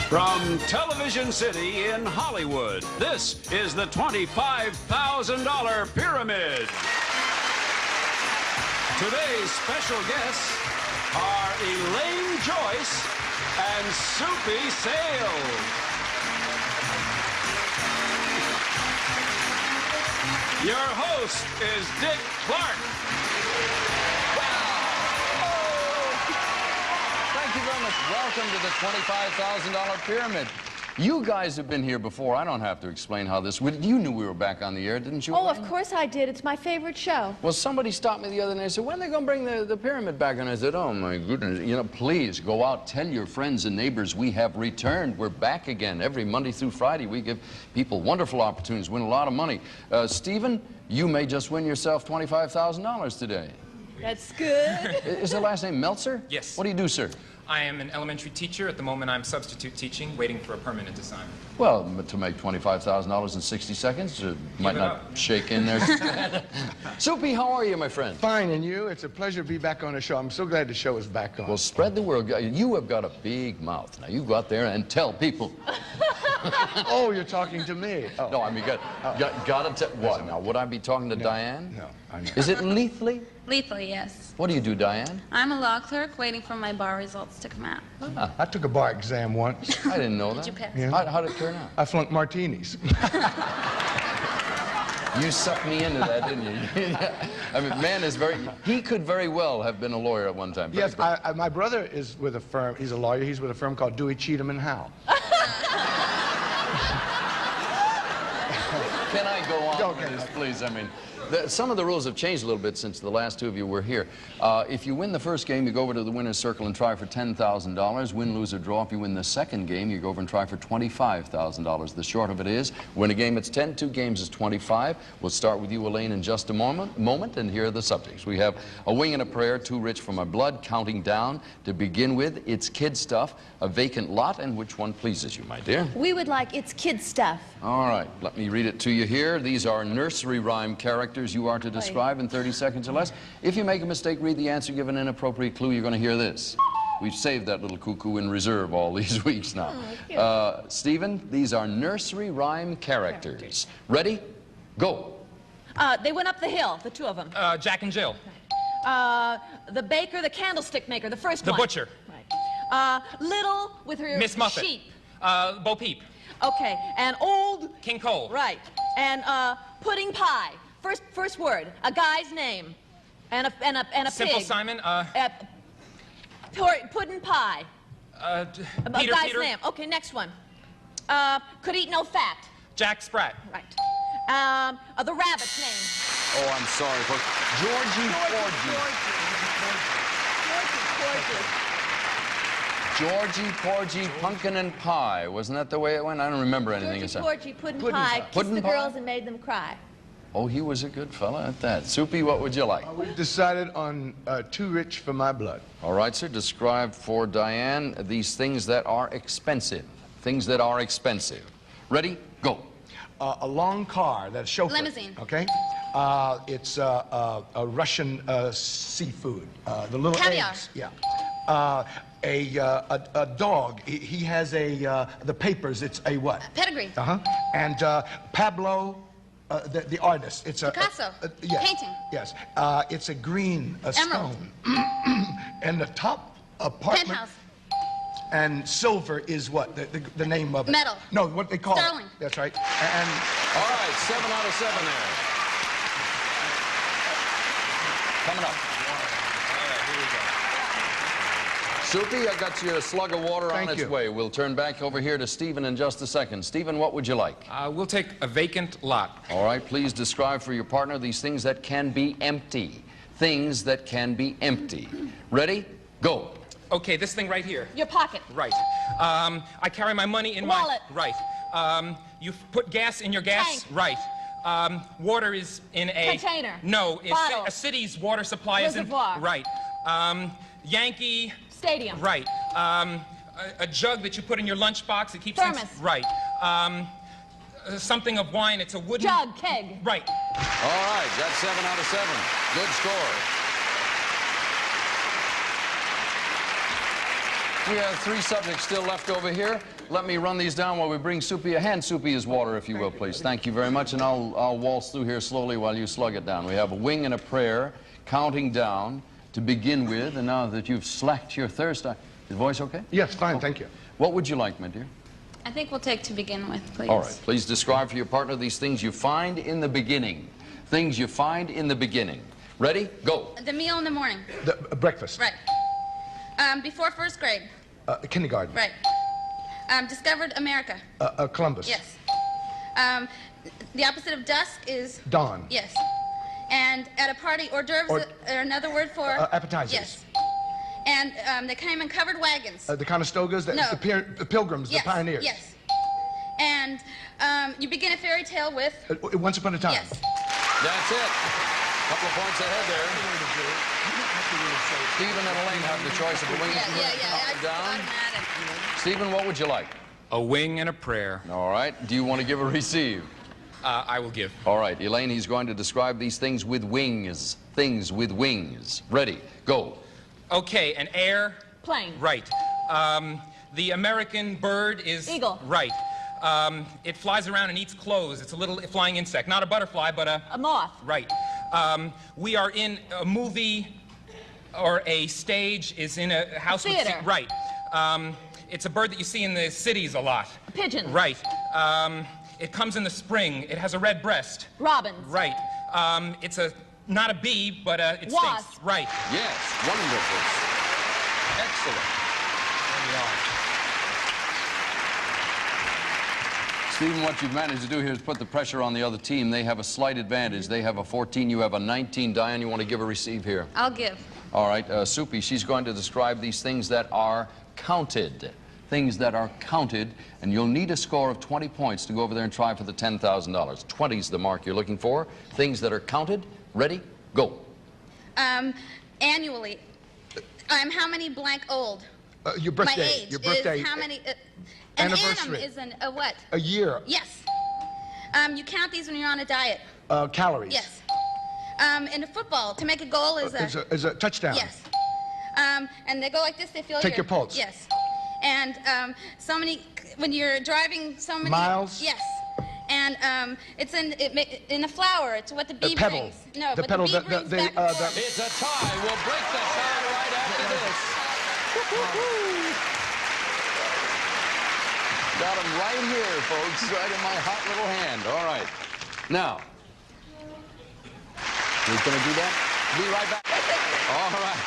From Television City in Hollywood, this is the $25,000 Pyramid. Today's special guests are Elaine, Joyce, and Soupy Sales. Your host is Dick Clark. Thank you very much. Welcome to the $25,000 Pyramid. You guys have been here before. I don't have to explain how this would. You knew we were back on the air, didn't you? Oh, of course I did. It's my favorite show. Well, somebody stopped me the other day and said, when are they going to bring the Pyramid back? And I said, oh, my goodness. You know, please go out, tell your friends and neighbors we have returned. We're back again. Every Monday through Friday, we give people wonderful opportunities, win a lot of money. Stephen, you may just win yourself $25,000 today. That's good. Is the last name Meltzer? Yes. What do you do, sir? I am an elementary teacher. At the moment, I'm substitute teaching, waiting for a permanent assignment. Well, to make $25,000 in 60 seconds, might not shake in there. Soupy, how are you, my friend? Fine, and you? It's a pleasure to be back on the show. I'm so glad the show is back on. Well, spread the word. You have got a big mouth. Now, you go out there and tell people. Oh, you're talking to me. Oh. No, I mean, gotta tell. What, now, would I be talking to Diane? No, I know. Is it Leafly? Lethally, yes. What do you do, Diane? I'm a law clerk waiting for my bar results to come out. Ah, I took a bar exam once. I didn't know that. Did you pass? Yeah. How did it turn out? I flunked martinis. You sucked me into that, didn't you? I mean, man is he could very well have been a lawyer at one time. Yes, my brother is with a firm. He's a lawyer. He's with a firm called Dewey, Cheatham and Howe. Can I go on Go with ahead. this, please? I mean, some of the rules have changed a little bit since the last two of you were here. If you win the first game, you go over to the winner's circle and try for $10,000. Win, lose, or draw. If you win the second game, you go over and try for $25,000. The short of it is, win a game, it's 10. 2 games is 25. We'll start with you, Elaine, in just a moment, and here are the subjects. We have a wing and a prayer, too rich for my blood, counting down. To begin with, it's kid stuff, a vacant lot, and which one pleases you, my dear? We would like It's Kid Stuff. All right, let me read it to you here. These are nursery rhyme characters you are to describe in 30 seconds or less. If you make a mistake, read the answer, give an inappropriate clue, you're going to hear this. We've saved that little cuckoo in reserve all these weeks now. Stephen, these are nursery rhyme characters. Ready? Go. They went up the hill, the two of them. Jack and Jill. The baker, the candlestick maker, the first The one. butcher. Right. Little with her Miss Muffet. sheep. Bo Peep. Okay, and old. King Cole. Right. And pudding pie. First word. A guy's name. And a Simple pig. Simon. Pudding pie. Peter. A guy's Peter. name. Okay, next one. Could eat no fat. Jack Sprat. Right. The rabbit's name. Oh, I'm sorry, folks. Georgie Porgy, pumpkin and pie. Wasn't that the way it went? I don't remember anything. Porgy, pudding Pudding pie, pie. kissed Pudding the pie? girls and made them cry. Oh, he was a good fella at that. Soupy, what would you like? We've decided on Too Rich for My Blood. All right, sir. Describe for Diane these things that are expensive. Things that are expensive. Ready? Go. A long car, that's chauffeur. Limousine. Okay? It's a Russian seafood. The little Caviar. eggs. Yeah. A dog. He has the papers. It's a what? Pedigree. Uh-huh. And Pablo, the artist. It's a Picasso. Yes. Painting. Yes. It's a green Emerald. stone. And the top apartment. Penthouse. And silver is what? The name of it? Metal. No, what they call Sterling. it. That's right. And All right, 7 out of 7 there. Coming up. Soupy, I got you a slug of water on Thank its you. way. We'll turn back over here to Stephen in just a second. Stephen, what would you like? We'll take a vacant lot. All right, please describe for your partner these things that can be empty. Things that can be empty. Ready? Go. Okay, this thing right here. Your pocket. Right. I carry my money in my... Wallet. Right. You put gas in your gas? Tank. Right. Water is in a... Container. No, Bottle. a city's water supply Reservoir. is in... Right. Yankee... Stadium. Right. A jug that you put in your lunchbox. It keeps... Thermos. things... Right. Something of wine. It's a wooden... Jug, keg. Right. All right, that's 7 out of 7. Good score. We have 3 subjects still left over here. Let me run these down while we bring Soupy a hand. Soupy his water, if you will, please. Thank you very much, and I'll waltz through here slowly while you slug it down. We have a wing and a prayer, counting down to begin with, and now that you've slacked your thirst, is voice okay? Yes, fine, thank you. What would you like, my dear? I think we'll take to begin with, please. All right, please describe for your partner these things you find in the beginning. Things you find in the beginning. Ready? Go. The meal in the morning. The breakfast. Right. Before first grade. Kindergarten. Right. Discovered America. Columbus. Yes. The opposite of dusk is? Dawn. Yes. And at a party, hors d'oeuvres are another word for? Appetizers. Yes. And they came in covered wagons. The Conestogas, No. the Pilgrims, Yes. the Pioneers. Yes. And you begin a fairy tale with? Once Upon a Time. Yes. That's it. Couple of points ahead there. Stephen and Elaine have the choice of a wing Yeah. down. Automatic. Stephen, what would you like? A wing and a prayer. All right. Do you want to give or receive? I will give. All right. Elaine, he's going to describe these things with wings. Things with wings. Ready. Go. Okay, an air. Plane. Right. The American bird is? Eagle. Right. It flies around and eats clothes. It's a little flying insect. Not a butterfly, but A moth. Right. We are in a movie or a stage is in a house with... Theater. Right. It's a bird that you see in the cities a lot. A pigeon. Right. It comes in the spring. It has a red breast. Robins. Right. It's not a bee, but it Wasp. stinks. Right. Yes. Wonderful. Excellent. There we are. Stephen, what you've managed to do here is put the pressure on the other team. They have a slight advantage. They have a 14, you have a 19. Diane, you want to give or receive here? I'll give. All right, Soupy, she's going to describe these things that are counted. Things that are counted, and you'll need a score of 20 points to go over there and try for the $10,000. 20's the mark you're looking for. Things that are counted. Ready? Go. Annually. I'm how many blank old? Your birthday. My age Your birthday. is how many? An Anniversary. annum is a what? A year. Yes. You count these when you're on a diet. Calories. Yes. In a football, to make a goal is Is a touchdown. Yes. And they go like this, they feel Take your pulse. Yes. And so many, when you're driving so many... Miles? Yes. And it's in a flower. It's what the bee petal. brings. No, The what petal, the bee brings back and forth. It's a tie. We'll break the tie right after this. Got him right here, folks, right in my hot little hand. All right. Now, who's going to do that? Be right back. All right.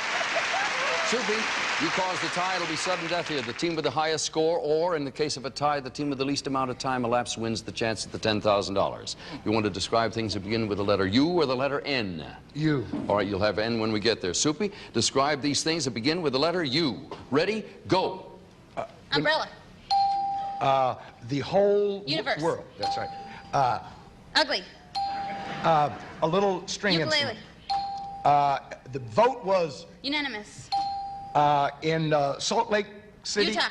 Soupy, you cause the tie, it'll be sudden death here. The team with the highest score, or in the case of a tie, the team with the least amount of time elapsed wins the chance at the $10,000. You want to describe things that begin with the letter U or the letter N? U. All right, you'll have N when we get there. Soupy, describe these things that begin with the letter U. Ready? Go. Umbrella. The whole Universe. world. That's right. Ugly. A little string Ukulele. instrument. The vote was Unanimous. in Salt Lake City. Utah.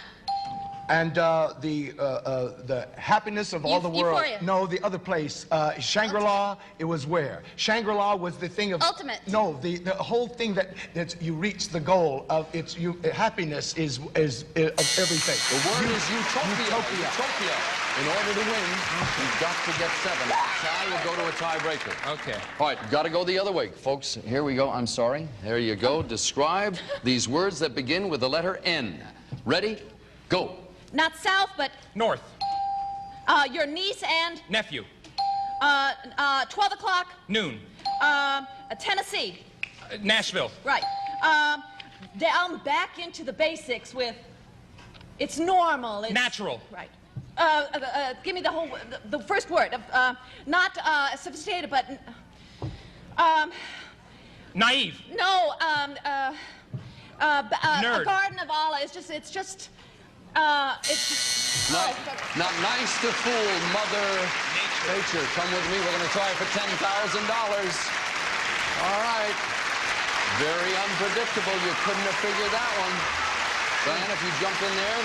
And the happiness of all the world. Euphoria. No, the other place. Shangri-La, it was where? Shangri-La was the thing of... Ultimate. No, the whole thing that you reach the goal of happiness is of everything. The word is utopia. Utopia. In order to win, you've got to get 7. Tie will go to a tiebreaker. Okay. All right, got to go the other way. Folks, here we go. I'm sorry. There you go. Describe these words that begin with the letter N. Ready? Go. Not south, but North. your niece and Nephew. 12 o'clock. Noon. Tennessee. Nashville. Right. Down back into the basics with it's normal. It's, Natural. Right. Give me the first word. Not sophisticated, but Naive. no. Nerd. A garden of Allah. It's just. It's Not nice to fool Mother Nature. Come with me. We're going to try for $10,000. All right. Very unpredictable. You couldn't have figured that one. Diane, if you jump in there.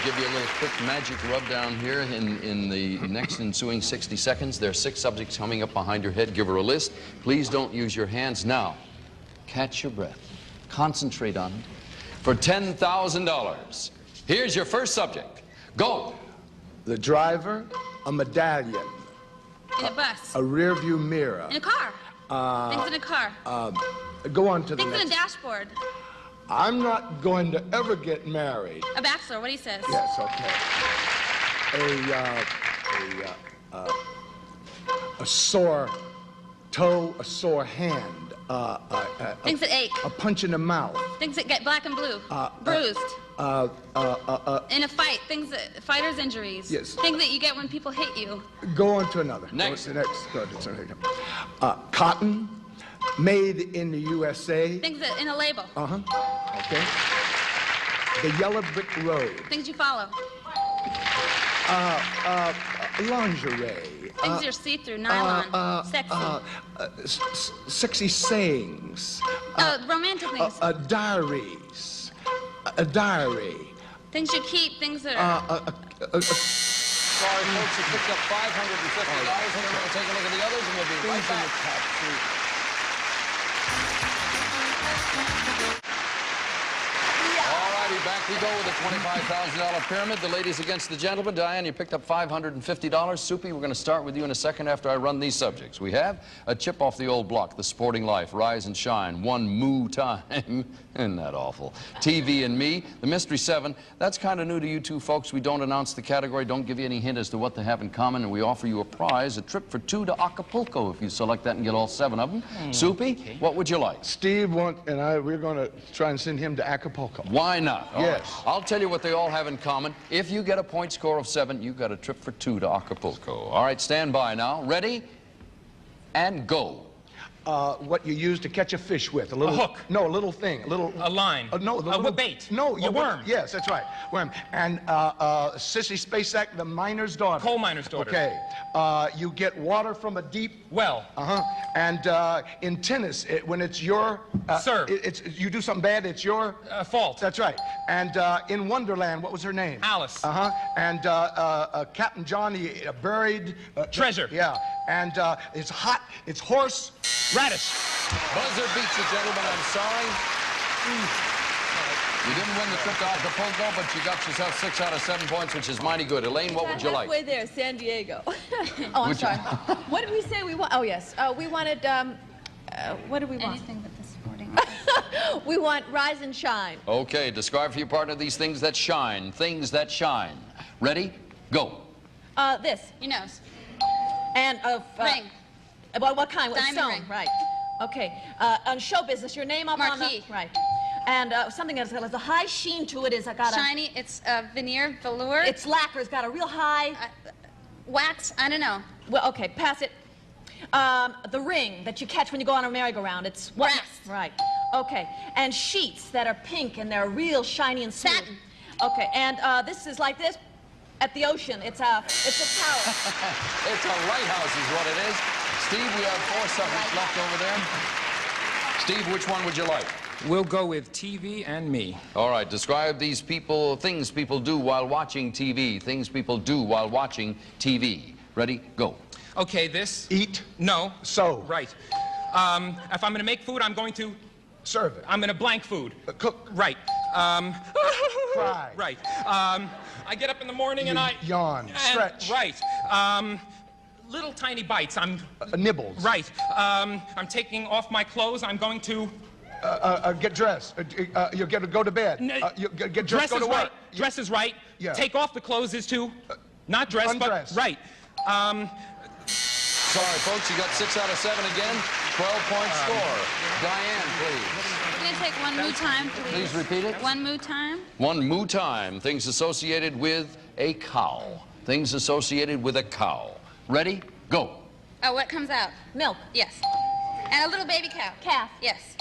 Give you a little quick magic rub down here in the next ensuing 60 seconds. There are 6 subjects coming up behind your head. Give her a list. Please don't use your hands now. Catch your breath. Concentrate on it. for $10,000. Here's your first subject. Go. The driver, a medallion, In a bus. a rear view mirror. In a car. Things in a car. Go on to the Things in a next. dashboard. I'm not going to ever get married. A bachelor, what he says. Yes, okay. A sore toe, a sore hand. Things that ache. A punch in the mouth. Things that get black and blue. Bruised. In a fight. Things that, fighters' injuries. Yes. Things that you get when people hit you. Go on to another. Next. Go to cotton, made in the USA. Things that, in a label. Okay. The yellow brick road. Things you follow. Lingerie. Things you're see-through. Nylon. Sexy. Sexy sayings. Romantic things. Diaries. A diary. Things you keep. Things that are... Sorry, folks, you picked up $550. We'll take a look at the others, and we'll be right back. Back we go with a $25,000 pyramid. The ladies against the gentlemen. Diane, you picked up $550. Soupy, we're going to start with you in a second after I run these subjects. We have a chip off the old block, The Sporting Life, Rise and Shine, One Moo Time. Isn't that awful? TV and Me, The Mystery 7. That's kind of new to you two folks. We don't announce the category, don't give you any hint as to what they have in common, and we offer you a prize, a trip for 2 to Acapulco if you select that and get all 7 of them. Soupy, what would you like? Steve and I, we're going to try and send him to Acapulco. Why not? Yes. I'll tell you what they all have in common. If you get a point score of 7, you've got a trip for 2 to Acapulco. All right, stand by now. Ready? And go. What you use to catch a fish with. A little hook. No, a little thing. A little... A line. No, a bait. No, a worm. Yes, that's right. Worm. And Sissy Spacek, the miner's daughter. Coal miner's daughter. Okay. You get water from a deep... Well. And in tennis, when it's your... Serve. You do something bad, it's your... fault. That's right. And in Wonderland, what was her name? Alice. And Captain Johnny buried... Treasure. Yeah. And it's hot, it's horse... Radish. Buzzer beats you, gentlemen. I'm sorry. You didn't win the trip to Acapulco, but you got yourself 6 out of 7 points, which is mighty good. Elaine, what would you like? Halfway there, San Diego. Oh, I'm sorry. What did we say we want? Oh, yes. We wanted, what did we want? Anything but the sporting. We want Rise and Shine. Okay, describe for your partner these things that shine. Things that shine. Ready? Go. This. Your nose. And of... Ring. What kind? What Diamond stone? ring. Right. Okay. On show business, your name up on Marquee. the... Right. And something that's got a high sheen to it is I got a... Shiny. It's veneer. Velour. It's lacquer. It's got a real high... wax. I don't know. Well, okay, pass it. The ring that you catch when you go on a merry-go-round. It's what? Brass. Right. Okay. And sheets that are pink and they're real shiny and smooth. Satin. Okay. And this is like this at the ocean. It's a tower. It's a lighthouse is what it is. Steve, we have 4 subjects left over there. Steve, which one would you like? We'll go with TV and Me. All right, describe these people, things people do while watching TV. Things people do while watching TV. Ready? Go. Okay, this... Eat. No. Sew. Right. If I'm going to make food, I'm going to... Serve it. I'm going to blank food. Cook. Right. Cry. Right. I get up in the morning and I... Yawn. Stretch. Right. Little tiny bites. Nibbles. Right. I'm taking off my clothes. I'm going to... Get dressed. You get to go to bed. You get dressed, go to work. Right. Dress is right. Yeah. Take off the clothes is to... Not dress, undress. but... Right. Sorry, folks, you got 6 out of 7 again. 12-point score. Diane, please. I'm going to take one moo time, please. Please repeat it. One moo time. One moo time. Things associated with a cow. Things associated with a cow. Ready? Go. Oh, what comes out? Milk. Yes. And a little baby cow. Calf. Yes.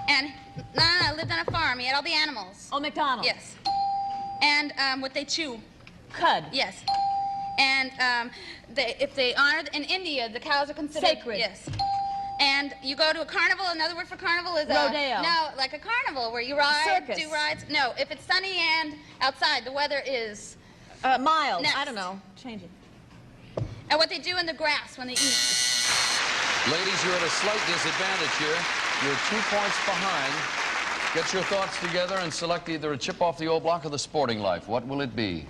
And Nana lived on a farm. He had all the animals. Oh, McDonald's. Yes. And what they chew. Cud. Yes. And if they honor in India, the cows are considered sacred. Yes. And you go to a carnival. Another word for carnival is rodeo. No, like a carnival where you ride, circus. do rides. No, if it's sunny and outside, the weather is mild. Next. I don't know. Change it. and what they do in the grass when they eat. Ladies, you're at a slight disadvantage here. You're 2 points behind. Get your thoughts together and select either a chip off the old block or the sporting life. What will it be?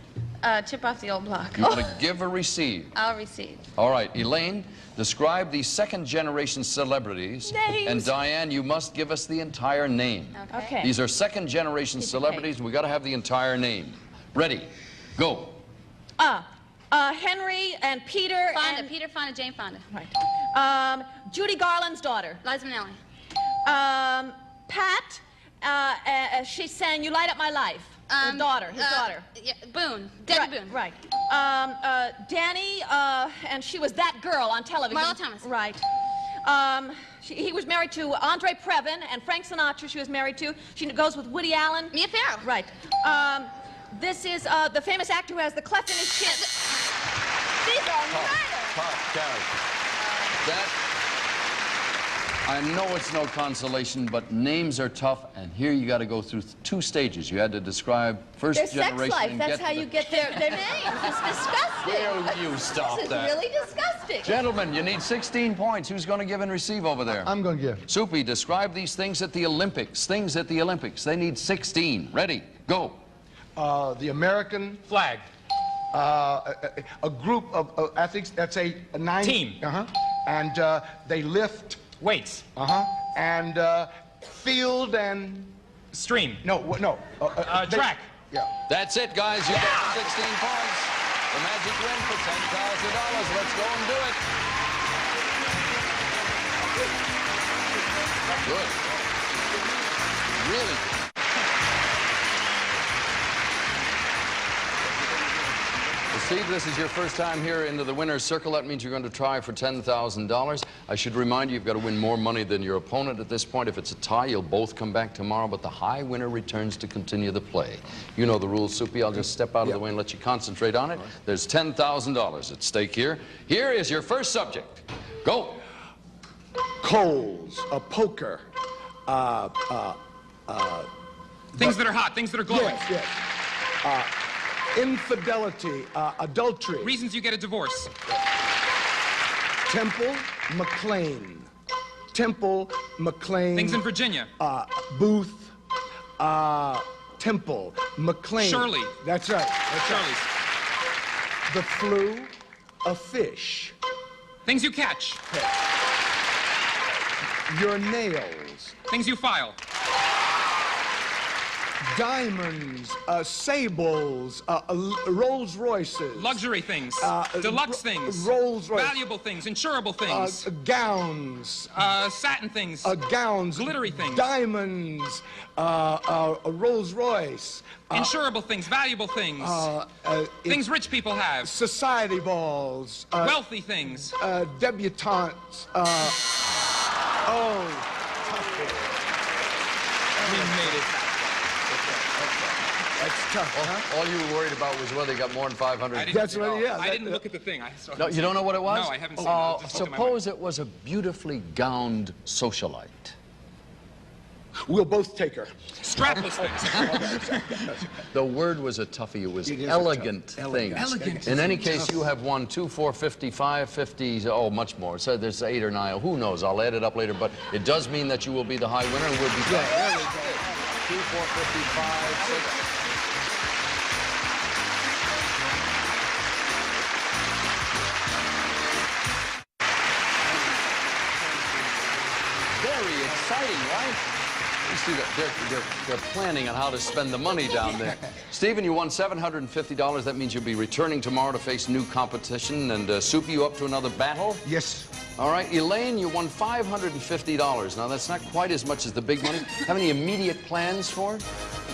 Chip off the old block. You want to give or receive? I'll receive. All right, Elaine, describe the second-generation celebrities. Names. And Diane, you must give us the entire name. Okay. These are second-generation celebrities, and we got to have the entire name. Ready? Go. Henry and Peter Fonda, and... Peter Fonda, Jane Fonda. Right. Judy Garland's daughter. Liza Minnelli. Pat, she sang You Light Up My Life. His daughter. Yeah, Boone. Debbie Right, Boone. right. Danny, and she was that girl on television. Marla Thomas. Right. He was married to Andre Previn, and Frank Sinatra she was married to. She goes with Woody Allen. Mia Farrow. Right. This is the famous actor who has the cleft in his chin. These are murder. Tough, Carrie. That... I know it's no consolation, but names are tough, and here you got to go through two stages. You had to describe first Their generation. sex life. And That's get how to you the... get their names. It's disgusting. Will you stop This is that? really disgusting. Gentlemen, you need 16 points. Who's going to give and receive over there? I'm going to give. Soupy, describe these things at the Olympics. Things at the Olympics. They need 16. Ready? Go. The American Flag. a group of athletes. That's a 9 Team. And they lift. Weights. And field and Stream. no. Track. Yeah. That's it, guys. You got 16 points. The magic win for $10,000. Let's go and do it. Good. Really. Steve, this is your first time here into the winner's circle. That means you're going to try for $10,000. I should remind you, you've got to win more money than your opponent at this point. If it's a tie, you'll both come back tomorrow, but the high winner returns to continue the play. You know the rules, Soupy. I'll just step out of the way and let you concentrate on it. There's $10,000 at stake here. Here is your first subject. Go. Coals, a poker. Things that are hot, things that are glowing. Yes. Infidelity, adultery. Reasons you get a divorce. Temple McLean. Temple McLean. Things in Virginia. Booth. Temple McLean. Shirley. That's right. That's right. Shirley's. The flu, a fish. Things you catch. Your nails. Things you file. Diamonds, sables, Rolls Royces. Luxury things. Deluxe things. Rolls Royce. Valuable things. Insurable things. Gowns. Satin things. Gowns. Glittery things. Diamonds. Rolls Royce. Insurable things. Valuable things. Things rich people have. Society balls. Wealthy things. Debutantes. We made it. That's tough, huh? All you were worried about was whether they got more than 500. That's what, yeah. I didn't look at the thing. No, you don't know what it was? No, I haven't seen it. I just looked at my Suppose it was a beautifully gowned socialite. We'll both take her. Strapless things. The word was a toughie. It was It is a elegant tough- things. Elegant. In any case, you have won 2, 4, 50, 5, 50, oh, much more. So there's 8 or 9. Who knows? I'll add it up later. But it does mean that you will be the high winner. We'll be back. There we go. 2, 4, 50, 5, 6. Very exciting, right? You see that they're planning on how to spend the money down there. Stephen, you won $750. That means you'll be returning tomorrow to face new competition. And Soupy, you up to another battle? Yes. All right, Elaine, you won $550. Now, that's not quite as much as the big money. Have any immediate plans for it?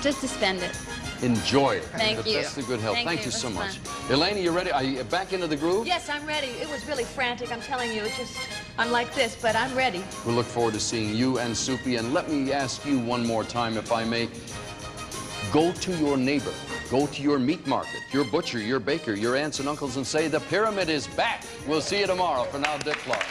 Just to spend it. Enjoy it. Thank the you. best of good health. Thank Thank you. you so It much. was Elaine, are you ready? Are you back into the groove? Yes, I'm ready. It was really frantic, I'm telling you. It just, I'm like this, but I'm ready. We look forward to seeing you and Soupy. And let me ask you one more time, if I may. Go to your neighbor. Go to your meat market, your butcher, your baker, your aunts and uncles, and say, the pyramid is back. We'll see you tomorrow. For now, Dick Clark.